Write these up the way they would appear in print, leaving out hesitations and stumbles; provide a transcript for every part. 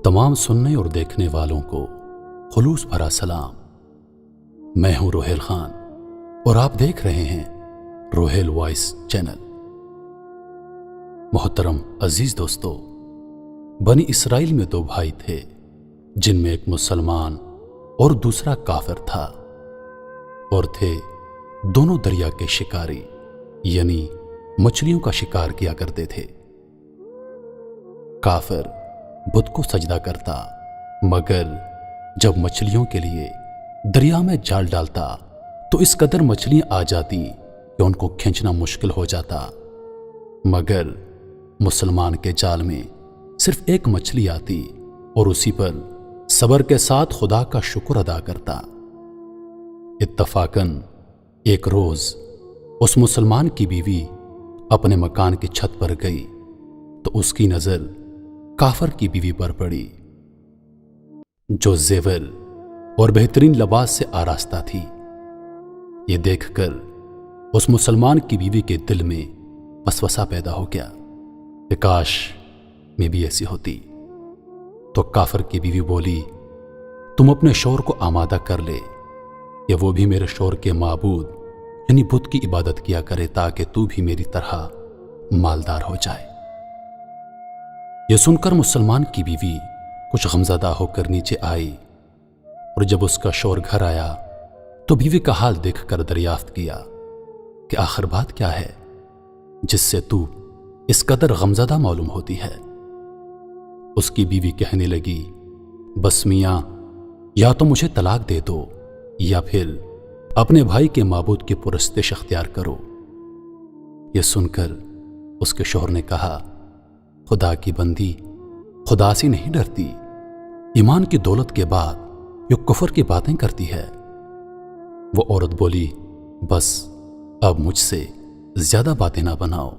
तमाम सुनने और देखने वालों को खुलूस भरा सलाम। मैं हूं रोहेल खान और आप देख रहे हैं रोहेल वॉइस चैनल। मोहतरम अजीज दोस्तों, बनी इसराइल में दो भाई थे जिनमें एक मुसलमान और दूसरा काफिर था, और थे दोनों दरिया के शिकारी यानी मछलियों का शिकार किया करते थे। काफिर बुत को सजदा करता, मगर जब मछलियों के लिए दरिया में जाल डालता तो इस कदर मछलियां आ जाती कि उनको खींचना मुश्किल हो जाता। मगर मुसलमान के जाल में सिर्फ एक मछली आती और उसी पर सब्र के साथ खुदा का शुक्र अदा करता। इत्तफाकन एक रोज उस मुसलमान की बीवी अपने मकान की छत पर गई तो उसकी नजर काफर की बीवी पर पड़ी, जो जेवर और बेहतरीन लिबास से आरास्ता थी। ये देखकर उस मुसलमान की बीवी के दिल में वसवसा पैदा हो गया कि काश मैं भी ऐसी होती। तो काफर की बीवी बोली, तुम अपने शौहर को आमादा कर ले, या वो भी मेरे शौहर के माबूद यानी बुत की इबादत किया करे ताकि तू भी मेरी तरह मालदार हो जाए। यह सुनकर मुसलमान की बीवी कुछ गमज़दा होकर नीचे आई, और जब उसका शौहर घर आया तो बीवी का हाल देखकर दरियाफ्त किया कि आखिर बात क्या है जिससे तू इस कदर गमज़दा मालूम होती है। उसकी बीवी कहने लगी, बस मियां, या तो मुझे तलाक दे दो या फिर अपने भाई के माबूद की पुरस्तिश अख्तियार करो। यह सुनकर उसके शौहर ने कहा, खुदा की बंदी खुदा से नहीं डरती, ईमान की दौलत के बाद ये कुफर की बातें करती है। वो औरत बोली, बस अब मुझसे ज्यादा बातें ना बनाओ,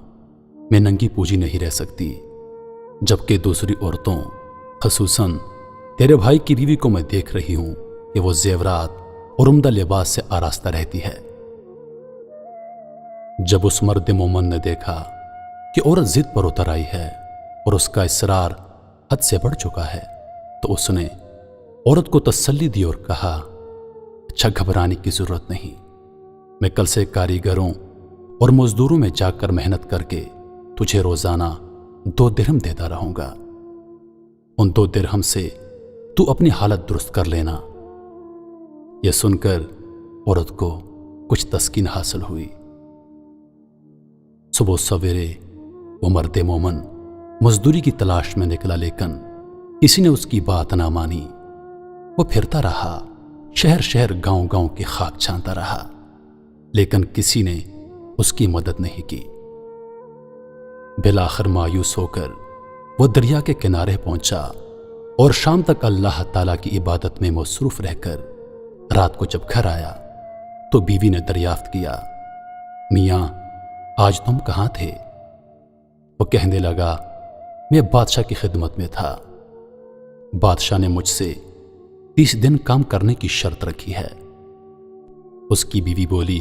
मैं नंगी पूजी नहीं रह सकती, जबकि दूसरी औरतों खसूसन तेरे भाई की बीवी को मैं देख रही हूं कि वो जेवरात और उम्दा लिबास से आरास्ता रहती है। जब उस मर्द मोमन ने देखा कि औरत जिद पर उतर आई है और उसका इसरार हद से बढ़ चुका है, तो उसने औरत को तसल्ली दी और कहा, अच्छा, घबराने की जरूरत नहीं, मैं कल से कारीगरों और मजदूरों में जाकर मेहनत करके तुझे रोजाना 2 दिरहम देता रहूंगा। उन 2 दिरहम से तू अपनी हालत दुरुस्त कर लेना। यह सुनकर औरत को कुछ तस्कीन हासिल हुई। सुबह सवेरे वो मर्द मोमन मजदूरी की तलाश में निकला, लेकिन किसी ने उसकी बात ना मानी। वो फिरता रहा, शहर शहर गांव गांव की खाक छानता रहा, लेकिन किसी ने उसकी मदद नहीं की। बिलाखिर मायूस होकर वो दरिया के किनारे पहुंचा और शाम तक अल्लाह ताला की इबादत में मसरूफ रहकर रात को जब घर आया तो बीवी ने दरियाफ्त किया, मियां, आज तुम कहां थे? वो कहने लगा, मैं बादशाह की खिदमत में था। बादशाह ने मुझसे 30 दिन काम करने की शर्त रखी है। उसकी बीवी बोली,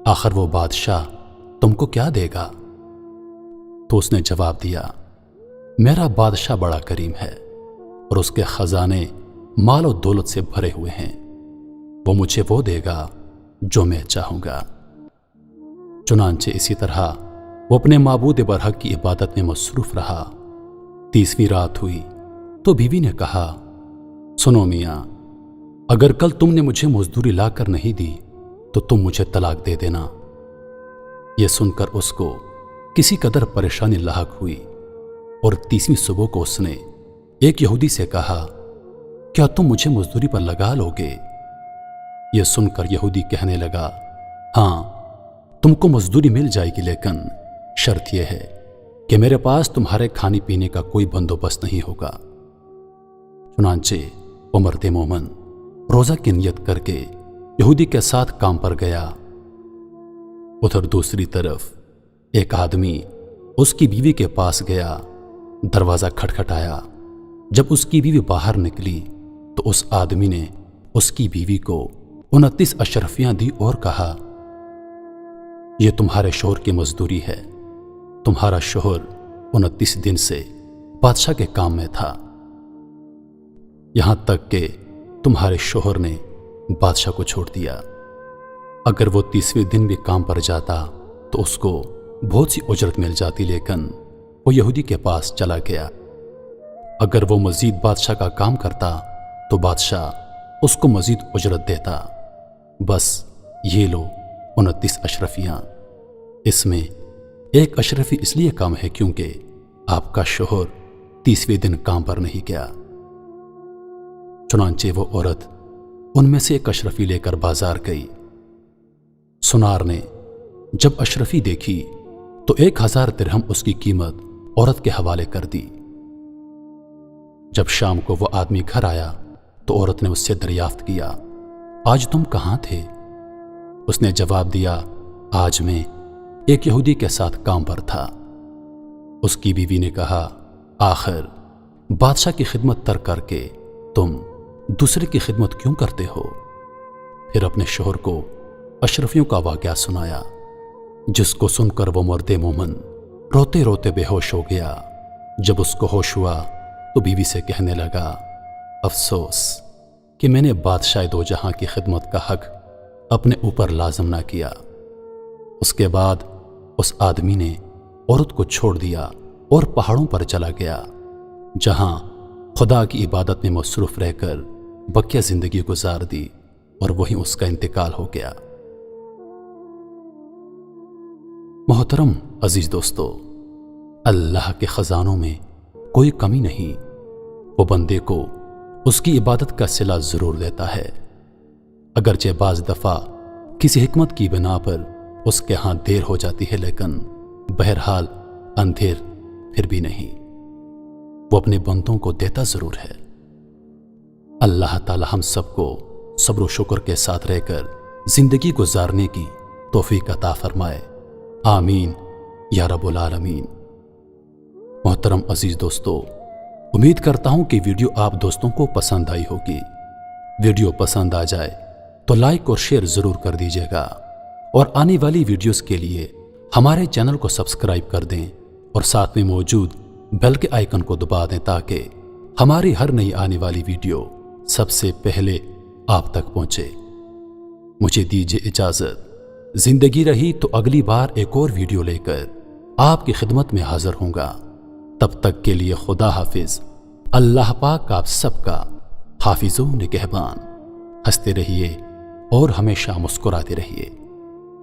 आखिर वो बादशाह तुमको क्या देगा? तो उसने जवाब दिया, मेरा बादशाह बड़ा करीम है और उसके खजाने माल और दौलत से भरे हुए हैं, वो मुझे वो देगा जो मैं चाहूंगा। चुनांचे इसी तरह वो अपने माबूद बरहक की इबादत में मसरूफ रहा। 30वीं रात हुई तो बीवी ने कहा, सुनो मियां, अगर कल तुमने मुझे मजदूरी लाकर नहीं दी तो तुम मुझे तलाक दे देना। यह सुनकर उसको किसी कदर परेशानी लाहक हुई और 30वीं सुबह को उसने एक यहूदी से कहा, क्या तुम मुझे मजदूरी पर लगा लोगे? यह सुनकर यहूदी कहने लगा, हां, तुमको मजदूरी मिल जाएगी, लेकिन शर्त यह है कि मेरे पास तुम्हारे खाने पीने का कोई बंदोबस्त नहीं होगा। चुनांचे वो मर्द मोमन रोजा की नियत करके यहूदी के साथ काम पर गया। उधर दूसरी तरफ एक आदमी उसकी बीवी के पास गया, दरवाजा खटखटाया। जब उसकी बीवी बाहर निकली तो उस आदमी ने उसकी बीवी को 29 अशरफियां दी और कहा, यह तुम्हारे शौहर की मजदूरी है। तुम्हारा शौहर 29 दिन से बादशाह के काम में था। یہاں تک کہ تمہارے شوہر نے بادشاہ کو چھوڑ دیا۔ اگر وہ 30ویں دن بھی کام پر جاتا تو اس کو بہت سی اجرت مل جاتی، لیکن وہ یہودی کے پاس چلا گیا۔ اگر وہ مزید بادشاہ کا کام کرتا تو بادشاہ اس کو مزید اجرت دیتا۔ بس یہ لو 29 اشرفیاں۔ اس میں ایک اشرفی اس لیے کم ہے کیونکہ آپ کا شوہر 30ویں دن کام پر نہیں گیا۔ چنانچہ وہ عورت ان میں سے ایک اشرفی لے کر بازار گئی۔ سنار نے جب اشرفی دیکھی تو 1000 درہم اس کی قیمت عورت کے حوالے کر دی۔ جب شام کو وہ آدمی گھر آیا تو عورت نے اس سے دریافت کیا، آج تم کہاں تھے؟ اس نے جواب دیا، آج میں ایک یہودی کے ساتھ کام پر تھا۔ اس کی بیوی نے کہا، آخر بادشاہ کی خدمت ترک کر کے تم دوسرے کی خدمت کیوں کرتے ہو؟ پھر اپنے شوہر کو اشرفیوں کا واقعہ سنایا، جس کو سن کر وہ مرد مومن روتے روتے بے ہوش ہو گیا۔ جب اس کو ہوش ہوا تو بیوی سے کہنے لگا، افسوس کہ میں نے بادشاہ دو جہاں کی خدمت کا حق اپنے اوپر لازم نہ کیا۔ اس کے بعد اس آدمی نے عورت کو چھوڑ دیا اور پہاڑوں پر چلا گیا، جہاں خدا کی عبادت میں مصروف رہ کر بقیہ زندگی گزار دی، اور وہیں اس کا انتقال ہو گیا۔ محترم عزیز دوستو، اللہ کے خزانوں میں کوئی کمی نہیں۔ وہ بندے کو اس کی عبادت کا صلہ ضرور دیتا ہے، اگرچہ بعض دفعہ کسی حکمت کی بنا پر اس کے ہاں دیر ہو جاتی ہے، لیکن بہرحال اندھیر پھر بھی نہیں۔ وہ اپنے بندوں کو دیتا ضرور ہے۔ اللہ تعالی ہم سب کو صبر و شکر کے ساتھ رہ کر زندگی گزارنے کی توفیق عطا فرمائے، آمین یا رب العالمین۔ محترم عزیز دوستو، امید کرتا ہوں کہ ویڈیو آپ دوستوں کو پسند آئی ہوگی۔ ویڈیو پسند آ جائے تو لائک اور شیئر ضرور کر دیجیے گا، اور آنے والی ویڈیوز کے لیے ہمارے چینل کو سبسکرائب کر دیں اور ساتھ میں موجود بیل کے آئیکن کو دبا دیں تاکہ ہماری ہر نئی آنے والی ویڈیو سب سے پہلے آپ تک پہنچے۔ مجھے دیجیے اجازت، زندگی رہی تو اگلی بار ایک اور ویڈیو لے کر آپ کی خدمت میں حاضر ہوں گا۔ تب تک کے لیے خدا حافظ۔ اللہ پاک آپ سب کا حافظ و نگہبان۔ ہنستے رہیے اور ہمیشہ مسکراتے رہیے۔